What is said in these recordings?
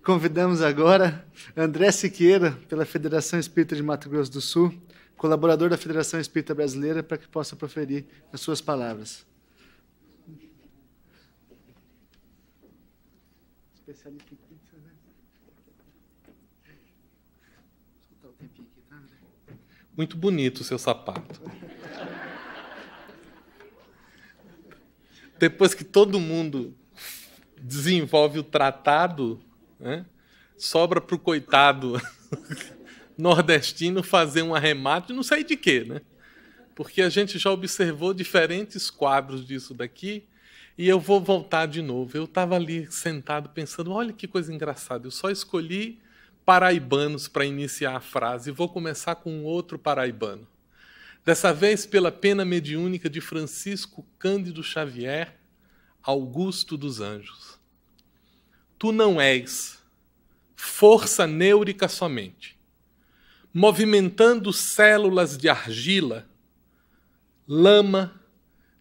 Convidamos agora André Siqueira, pela Federação Espírita de Mato Grosso do Sul, colaborador da Federação Espírita Brasileira, para que possa proferir as suas palavras. Especialista em pizza, né? Vou soltar o tempinho aqui, tá, André? Muito bonito o seu sapato. Depois que todo mundo desenvolve o tratado, né, sobra para o coitado nordestino fazer um arremate, não sei de quê, né? Porque a gente já observou diferentes quadros disso daqui, e eu vou voltar de novo. Eu estava ali sentado pensando, olha que coisa engraçada, eu só escolhi paraibanos para iniciar a frase, e vou começar com um outro paraibano. Dessa vez pela pena mediúnica de Francisco Cândido Xavier, Augusto dos Anjos. Tu não és força nêurica somente, movimentando células de argila, lama,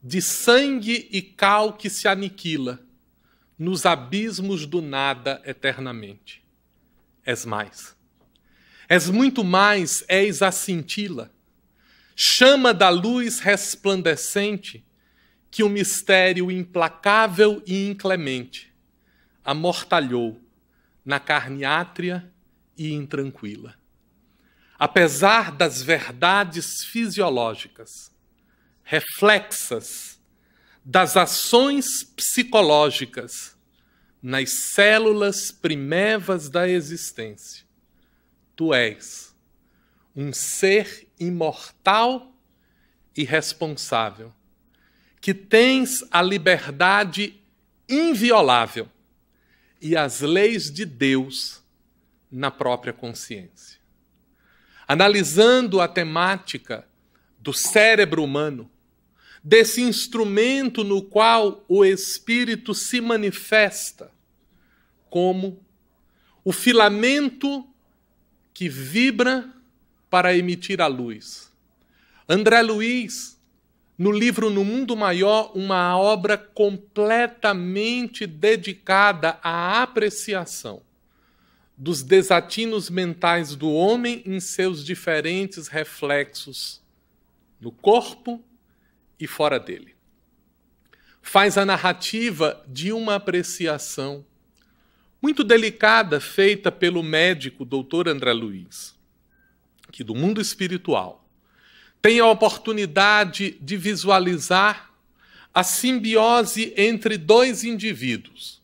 de sangue e cal que se aniquila nos abismos do nada eternamente. És mais. És muito mais, és a cintila, chama da luz resplandecente que o mistério implacável e inclemente amortalhou na carne átria e intranquila. Apesar das verdades fisiológicas, reflexas das ações psicológicas nas células primevas da existência, tu és um ser imortal e responsável, que tens a liberdade inviolável e as leis de Deus na própria consciência. Analisando a temática do cérebro humano, desse instrumento no qual o espírito se manifesta como o filamento que vibra para emitir a luz. André Luiz, no livro No Mundo Maior, uma obra completamente dedicada à apreciação dos desatinos mentais do homem em seus diferentes reflexos no corpo e fora dele. Faz a narrativa de uma apreciação muito delicada feita pelo médico Dr. André Luiz, que do mundo espiritual tem a oportunidade de visualizar a simbiose entre dois indivíduos,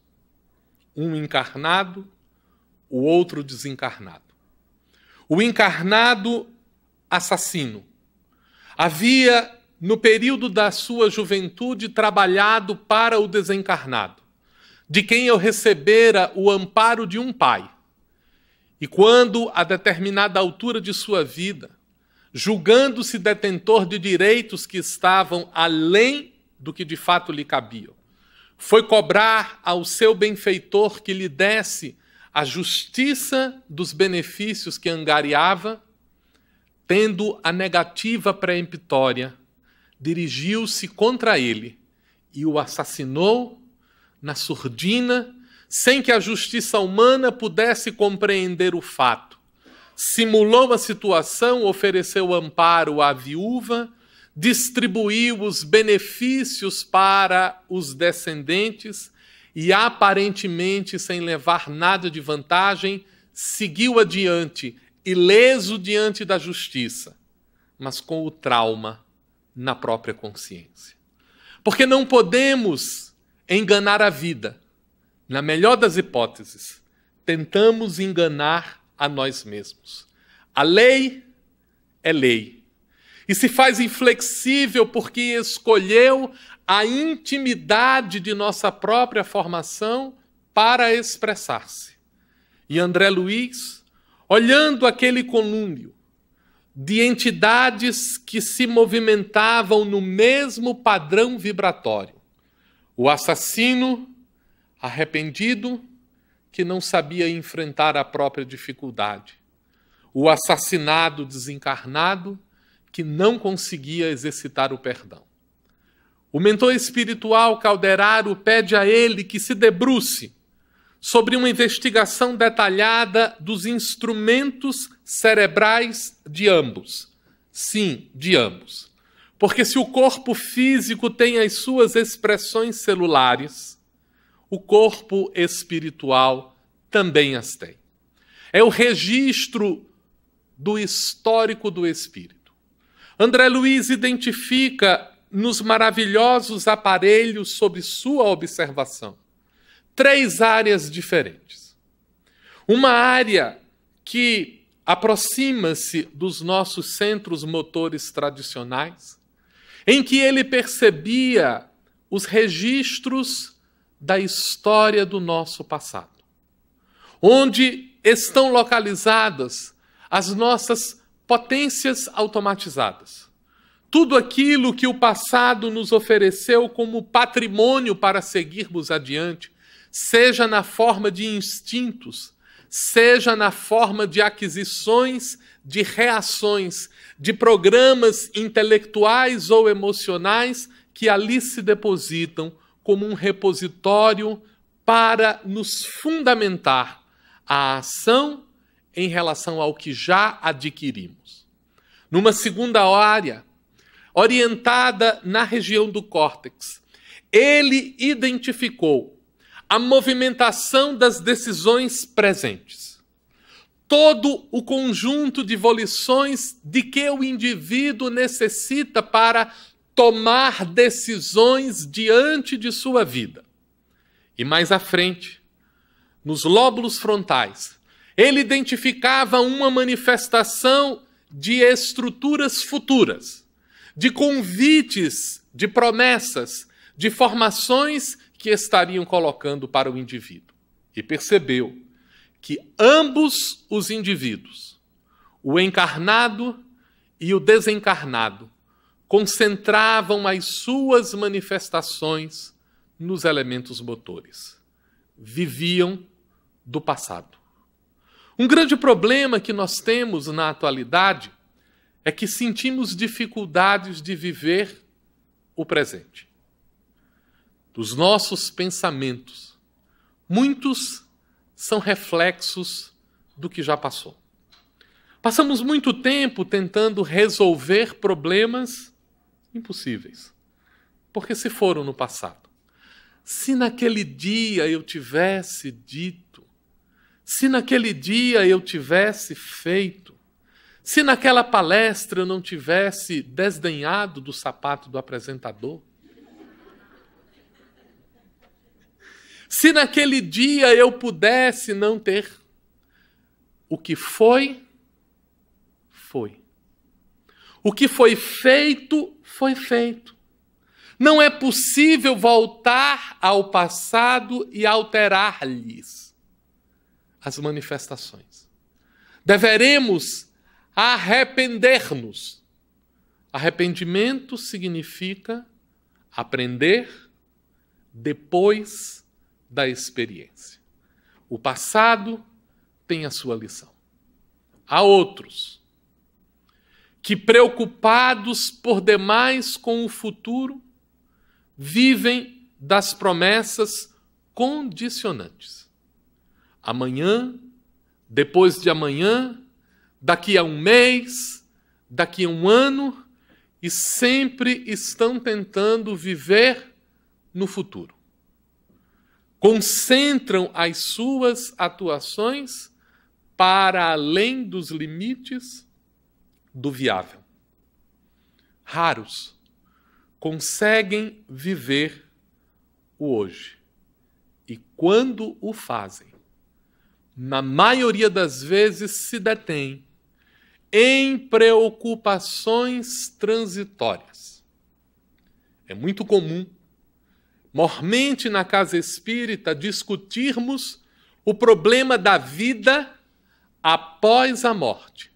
um encarnado, o outro desencarnado. O encarnado assassino havia, no período da sua juventude, trabalhado para o desencarnado, de quem eu recebera o amparo de um pai. E quando, a determinada altura de sua vida, julgando-se detentor de direitos que estavam além do que de fato lhe cabiam, foi cobrar ao seu benfeitor que lhe desse a justiça dos benefícios que angariava, tendo a negativa peremptória, dirigiu-se contra ele e o assassinou na surdina, sem que a justiça humana pudesse compreender o fato. Simulou a situação, ofereceu amparo à viúva, distribuiu os benefícios para os descendentes e, aparentemente sem levar nada de vantagem, seguiu adiante, ileso diante da justiça, mas com o trauma na própria consciência. Porque não podemos enganar a vida. Na melhor das hipóteses, tentamos enganar a nós mesmos. A lei é lei. E se faz inflexível porque escolheu a intimidade de nossa própria formação para expressar-se. E André Luiz, olhando aquele conluio de entidades que se movimentavam no mesmo padrão vibratório, o assassino arrependido que não sabia enfrentar a própria dificuldade, o assassinado desencarnado que não conseguia exercitar o perdão. O mentor espiritual Calderaro pede a ele que se debruce sobre uma investigação detalhada dos instrumentos cerebrais de ambos. Sim, de ambos. Porque se o corpo físico tem as suas expressões celulares, o corpo espiritual também as tem. É o registro do histórico do espírito. André Luiz identifica nos maravilhosos aparelhos sob sua observação 3 áreas diferentes. Uma área que aproxima-se dos nossos centros motores tradicionais, em que ele percebia os registros da história do nosso passado, onde estão localizadas as nossas potências automatizadas. Tudo aquilo que o passado nos ofereceu como patrimônio para seguirmos adiante, seja na forma de instintos, seja na forma de aquisições, de reações, de programas intelectuais ou emocionais que ali se depositam como um repositório para nos fundamentar a ação em relação ao que já adquirimos. Numa segunda área, orientada na região do córtex, ele identificou a movimentação das decisões presentes. Todo o conjunto de volições de que o indivíduo necessita para tomar decisões diante de sua vida. E mais à frente, nos lóbulos frontais, ele identificava uma manifestação de estruturas futuras, de convites, de promessas, de formações que estariam colocando para o indivíduo. E percebeu que ambos os indivíduos, o encarnado e o desencarnado, concentravam as suas manifestações nos elementos motores. Viviam do passado. Um grande problema que nós temos na atualidade é que sentimos dificuldades de viver o presente. Dos nossos pensamentos, muitos são reflexos do que já passou. Passamos muito tempo tentando resolver problemas impossíveis, porque se foram no passado. Se naquele dia eu tivesse dito, se naquele dia eu tivesse feito, se naquela palestra eu não tivesse desdenhado do sapato do apresentador, se naquele dia eu pudesse não ter, o que foi, foi. O que foi feito, foi feito. Não é possível voltar ao passado e alterar-lhes as manifestações. Deveremos arrepender-nos. Arrependimento significa aprender depois da experiência. O passado tem a sua lição. Há outros que, preocupados por demais com o futuro, vivem das promessas condicionantes. Amanhã, depois de amanhã, daqui a um mês, daqui a um ano, e sempre estão tentando viver no futuro. Concentram as suas atuações para além dos limites do viável. Raros conseguem viver o hoje. E quando o fazem, na maioria das vezes se detêm em preocupações transitórias. É muito comum, mormente na casa espírita, discutirmos o problema da vida após a morte.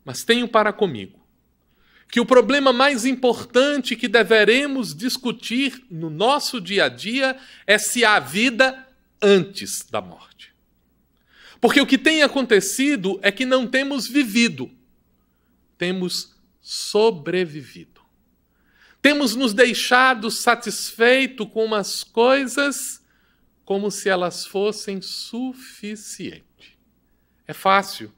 Mas tenho para comigo que o problema mais importante que deveremos discutir no nosso dia a dia é se há vida antes da morte. Porque o que tem acontecido é que não temos vivido, temos sobrevivido. Temos nos deixado satisfeito com as coisas como se elas fossem suficientes. É fácil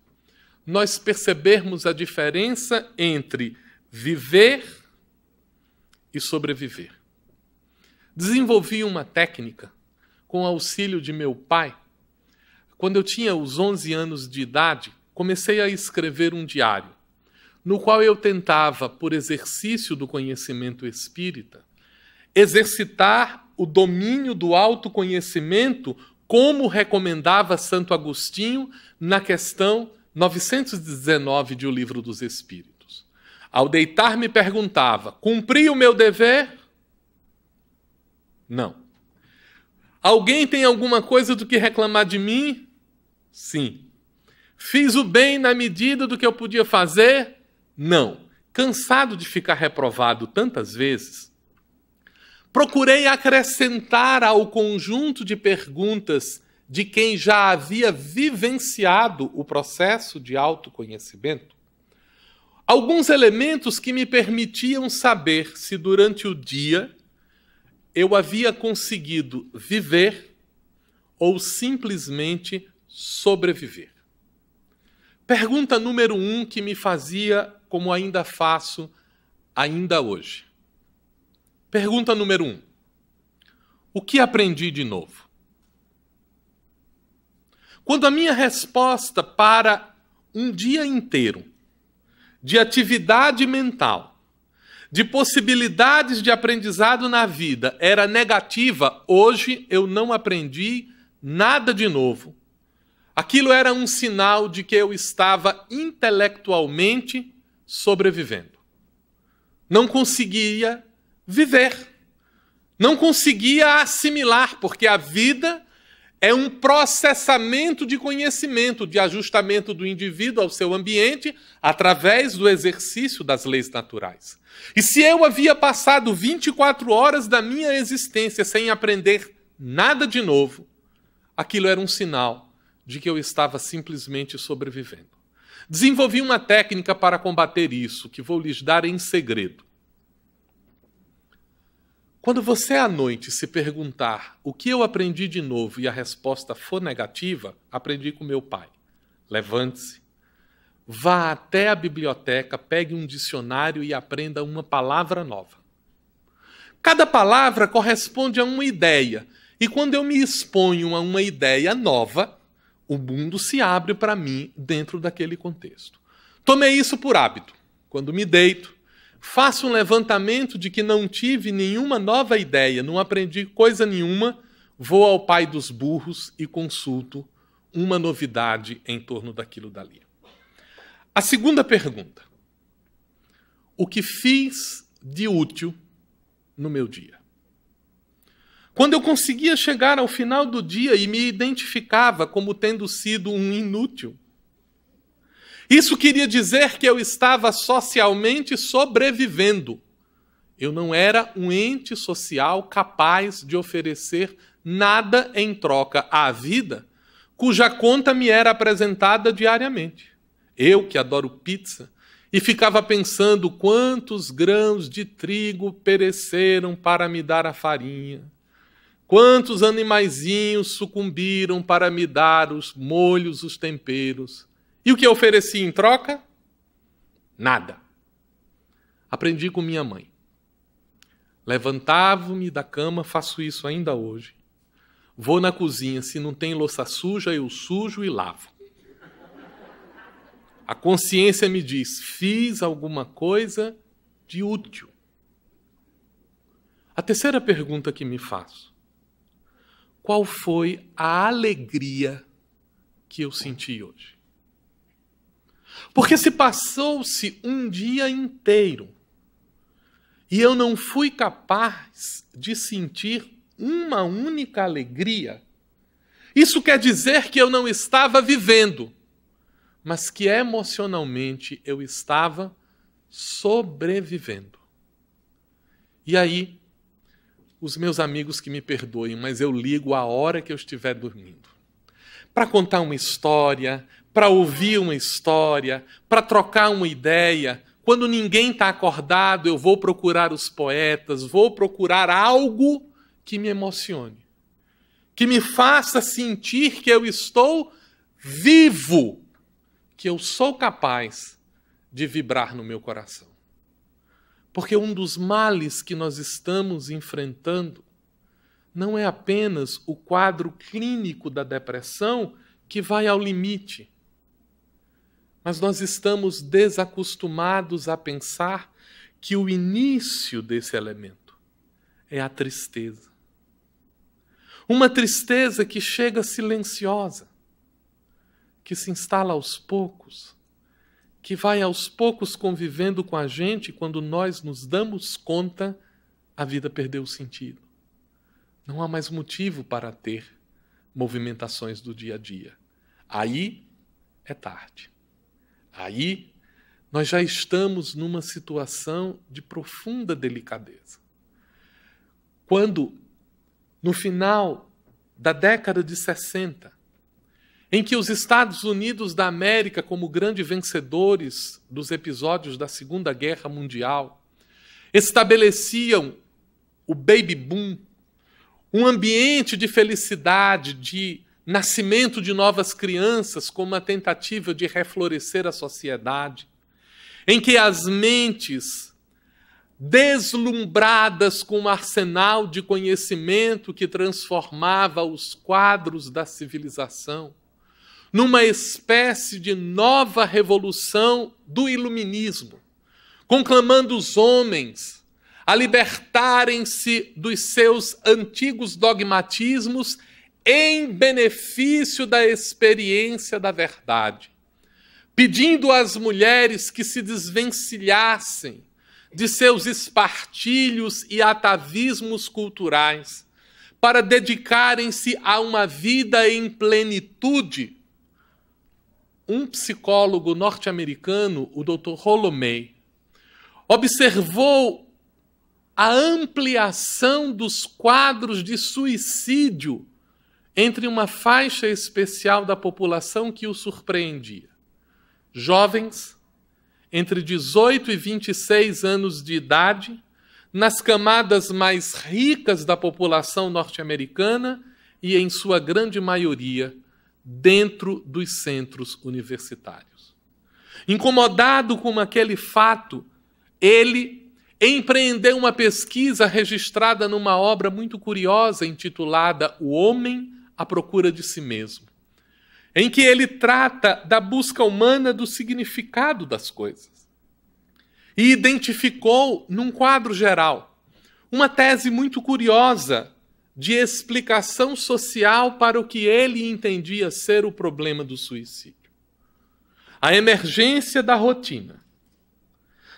nós percebermos a diferença entre viver e sobreviver. Desenvolvi uma técnica com o auxílio de meu pai. Quando eu tinha os 11 anos de idade, comecei a escrever um diário, no qual eu tentava, por exercício do conhecimento espírita, exercitar o domínio do autoconhecimento, como recomendava Santo Agostinho na questão 919 de O Livro dos Espíritos. Ao deitar, me perguntava: cumpri o meu dever? Não. Alguém tem alguma coisa do que reclamar de mim? Sim. Fiz o bem na medida do que eu podia fazer? Não. Cansado de ficar reprovado tantas vezes, procurei acrescentar ao conjunto de perguntas de quem já havia vivenciado o processo de autoconhecimento alguns elementos que me permitiam saber se durante o dia eu havia conseguido viver ou simplesmente sobreviver. Pergunta número 1 que me fazia, como ainda faço, ainda hoje. Pergunta número 1. O que aprendi de novo? Quando a minha resposta para um dia inteiro de atividade mental, de possibilidades de aprendizado na vida era negativa, hoje eu não aprendi nada de novo. Aquilo era um sinal de que eu estava intelectualmente sobrevivendo. Não conseguia viver. Não conseguia assimilar, porque a vida é um processamento de conhecimento, de ajustamento do indivíduo ao seu ambiente através do exercício das leis naturais. E se eu havia passado 24 horas da minha existência sem aprender nada de novo, aquilo era um sinal de que eu estava simplesmente sobrevivendo. Desenvolvi uma técnica para combater isso, que vou lhes dar em segredo. Quando você à noite se perguntar o que eu aprendi de novo e a resposta for negativa, aprendi com meu pai. Levante-se, vá até a biblioteca, pegue um dicionário e aprenda uma palavra nova. Cada palavra corresponde a uma ideia, e quando eu me exponho a uma ideia nova, o mundo se abre para mim dentro daquele contexto. Tomei isso por hábito. Quando me deito, faço um levantamento de que não tive nenhuma nova ideia, não aprendi coisa nenhuma, vou ao pai dos burros e consulto uma novidade em torno daquilo dali. A segunda pergunta. O que fiz de útil no meu dia? Quando eu conseguia chegar ao final do dia e me identificava como tendo sido um inútil, isso queria dizer que eu estava socialmente sobrevivendo. Eu não era um ente social capaz de oferecer nada em troca à vida, cuja conta me era apresentada diariamente. Eu, que adoro pizza, e ficava pensando quantos grãos de trigo pereceram para me dar a farinha, quantos animaizinhos sucumbiram para me dar os molhos, os temperos. E o que eu ofereci em troca? Nada. Aprendi com minha mãe. Levantava-me da cama, faço isso ainda hoje. Vou na cozinha, se não tem louça suja, eu sujo e lavo. A consciência me diz, fiz alguma coisa de útil. A terceira pergunta que me faço. Qual foi a alegria que eu senti hoje? Porque se passou-se um dia inteiro e eu não fui capaz de sentir uma única alegria, isso quer dizer que eu não estava vivendo, mas que emocionalmente eu estava sobrevivendo. E aí, os meus amigos que me perdoem, mas eu ligo a hora que eu estiver dormindo. Para contar uma história, para ouvir uma história, para trocar uma ideia. Quando ninguém está acordado, eu vou procurar os poetas, vou procurar algo que me emocione, que me faça sentir que eu estou vivo, que eu sou capaz de vibrar no meu coração. Porque um dos males que nós estamos enfrentando não é apenas o quadro clínico da depressão que vai ao limite, mas nós estamos desacostumados a pensar que o início desse elemento é a tristeza. Uma tristeza que chega silenciosa, que se instala aos poucos, que vai aos poucos convivendo com a gente. Quando nós nos damos conta, a vida perdeu o sentido. Não há mais motivo para ter movimentações do dia a dia. Aí é tarde. Aí nós já estamos numa situação de profunda delicadeza. Quando, no final da década de 60, em que os Estados Unidos da América, como grandes vencedores dos episódios da Segunda Guerra Mundial, estabeleciam o baby boom, um ambiente de felicidade, de nascimento de novas crianças, como uma tentativa de reflorescer a sociedade, em que as mentes deslumbradas com um arsenal de conhecimento que transformava os quadros da civilização numa espécie de nova revolução do iluminismo, conclamando os homens a libertarem-se dos seus antigos dogmatismos em benefício da experiência da verdade, pedindo às mulheres que se desvencilhassem de seus espartilhos e atavismos culturais para dedicarem-se a uma vida em plenitude. Um psicólogo norte-americano, o Dr. Rollo May, observou a ampliação dos quadros de suicídio entre uma faixa especial da população que o surpreendia. Jovens, entre 18 e 26 anos de idade, nas camadas mais ricas da população norte-americana e, em sua grande maioria, dentro dos centros universitários. Incomodado com aquele fato, ele empreendeu uma pesquisa registrada numa obra muito curiosa intitulada O Homem à Procura de Si Mesmo, em que ele trata da busca humana do significado das coisas. E identificou, num quadro geral, uma tese muito curiosa de explicação social para o que ele entendia ser o problema do suicídio. A emergência da rotina.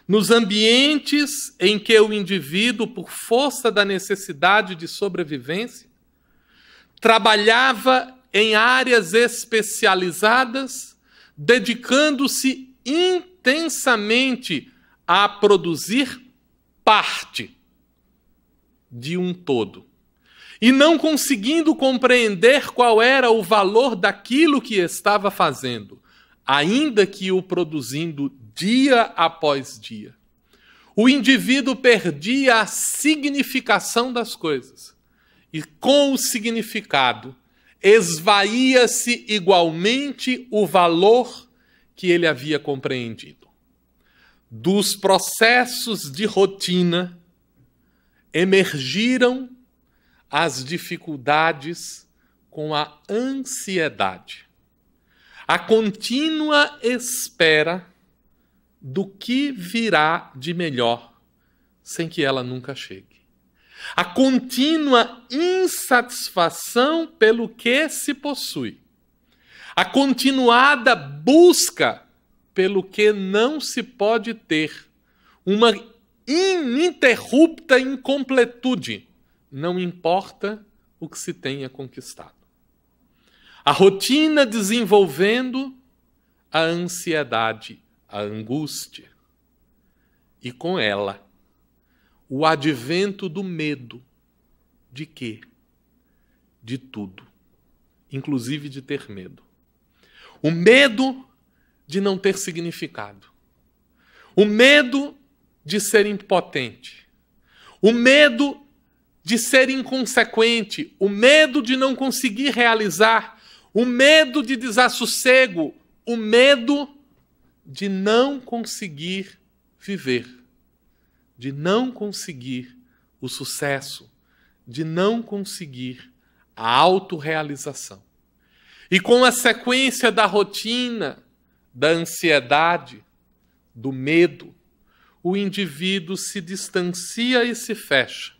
Nos ambientes em que o indivíduo, por força da necessidade de sobrevivência, trabalhava em áreas especializadas, dedicando-se intensamente a produzir parte de um todo. E não conseguindo compreender qual era o valor daquilo que estava fazendo, ainda que o produzindo dia após dia. O indivíduo perdia a significação das coisas. E com o significado, esvaía-se igualmente o valor que ele havia compreendido. Dos processos de rotina emergiram as dificuldades com a ansiedade, a contínua espera do que virá de melhor, sem que ela nunca chegue. A contínua insatisfação pelo que se possui. A continuada busca pelo que não se pode ter. Uma ininterrupta incompletude. Não importa o que se tenha conquistado. A rotina desenvolvendo a ansiedade, a angústia. E com ela, o advento do medo. De quê? De tudo. Inclusive de ter medo. O medo de não ter significado. O medo de ser impotente. O medo de ser inconsequente, o medo de não conseguir realizar, o medo de desassossego, o medo de não conseguir viver, de não conseguir o sucesso, de não conseguir a autorrealização. E com a sequência da rotina, da ansiedade, do medo, o indivíduo se distancia e se fecha,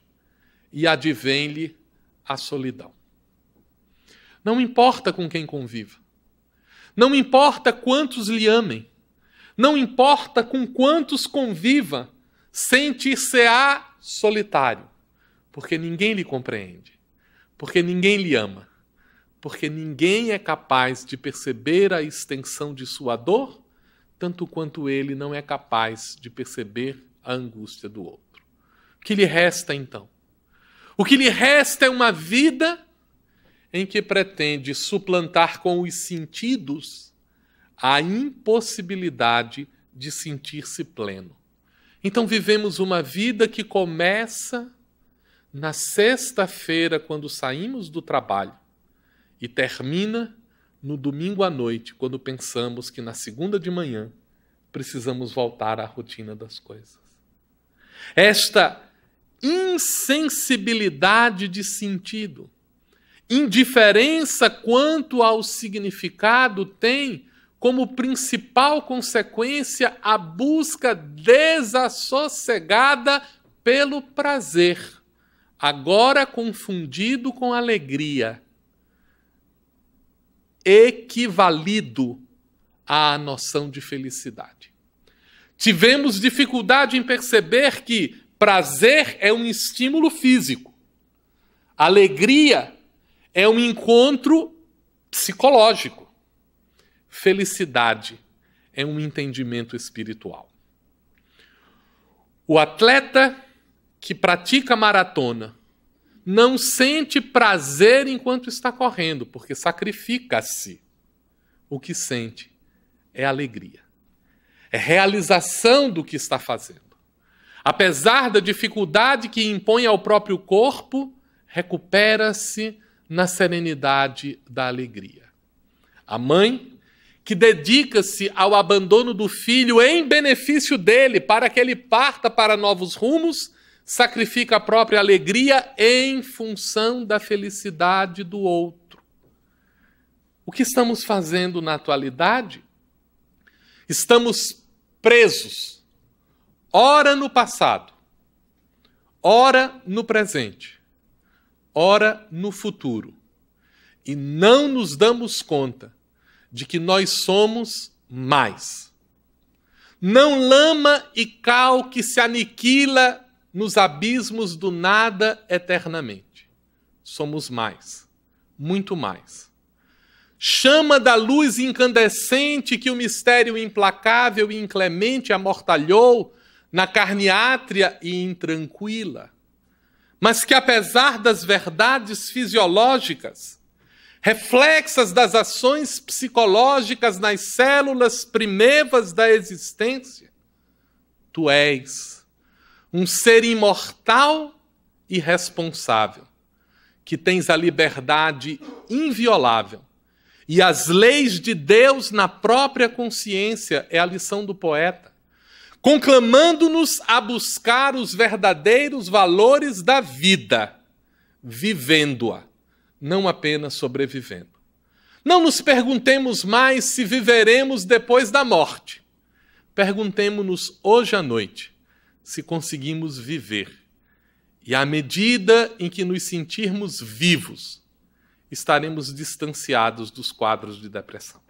e advém-lhe a solidão. Não importa com quem conviva, não importa quantos lhe amem, não importa com quantos conviva, sentir-se-á solitário, porque ninguém lhe compreende, porque ninguém lhe ama, porque ninguém é capaz de perceber a extensão de sua dor, tanto quanto ele não é capaz de perceber a angústia do outro. O que lhe resta, então? O que lhe resta é uma vida em que pretende suplantar com os sentidos a impossibilidade de sentir-se pleno. Então vivemos uma vida que começa na sexta-feira, quando saímos do trabalho, e termina no domingo à noite, quando pensamos que na segunda de manhã precisamos voltar à rotina das coisas. Esta insensibilidade de sentido, indiferença quanto ao significado, tem como principal consequência a busca desassossegada pelo prazer, agora confundido com alegria, equivalido à noção de felicidade. Tivemos dificuldade em perceber que prazer é um estímulo físico, alegria é um encontro psicológico, felicidade é um entendimento espiritual. O atleta que pratica maratona não sente prazer enquanto está correndo, porque sacrifica-se. O que sente é alegria, é realização do que está fazendo. Apesar da dificuldade que impõe ao próprio corpo, recupera-se na serenidade da alegria. A mãe, que dedica-se ao abandono do filho em benefício dele, para que ele parta para novos rumos, sacrifica a própria alegria em função da felicidade do outro. O que estamos fazendo na atualidade? Estamos presos, ora no passado, ora no presente, ora no futuro, e não nos damos conta de que nós somos mais. Não lama e cal que se aniquila nos abismos do nada eternamente. Somos mais, muito mais. Chama da luz incandescente que o mistério implacável e inclemente amortalhou na carne átria e intranquila, mas que apesar das verdades fisiológicas, reflexas das ações psicológicas nas células primevas da existência, tu és um ser imortal e responsável, que tens a liberdade inviolável e as leis de Deus na própria consciência, é a lição do poeta, conclamando-nos a buscar os verdadeiros valores da vida, vivendo-a, não apenas sobrevivendo. Não nos perguntemos mais se viveremos depois da morte. Perguntemo-nos hoje à noite se conseguimos viver. E à medida em que nos sentirmos vivos, estaremos distanciados dos quadros de depressão.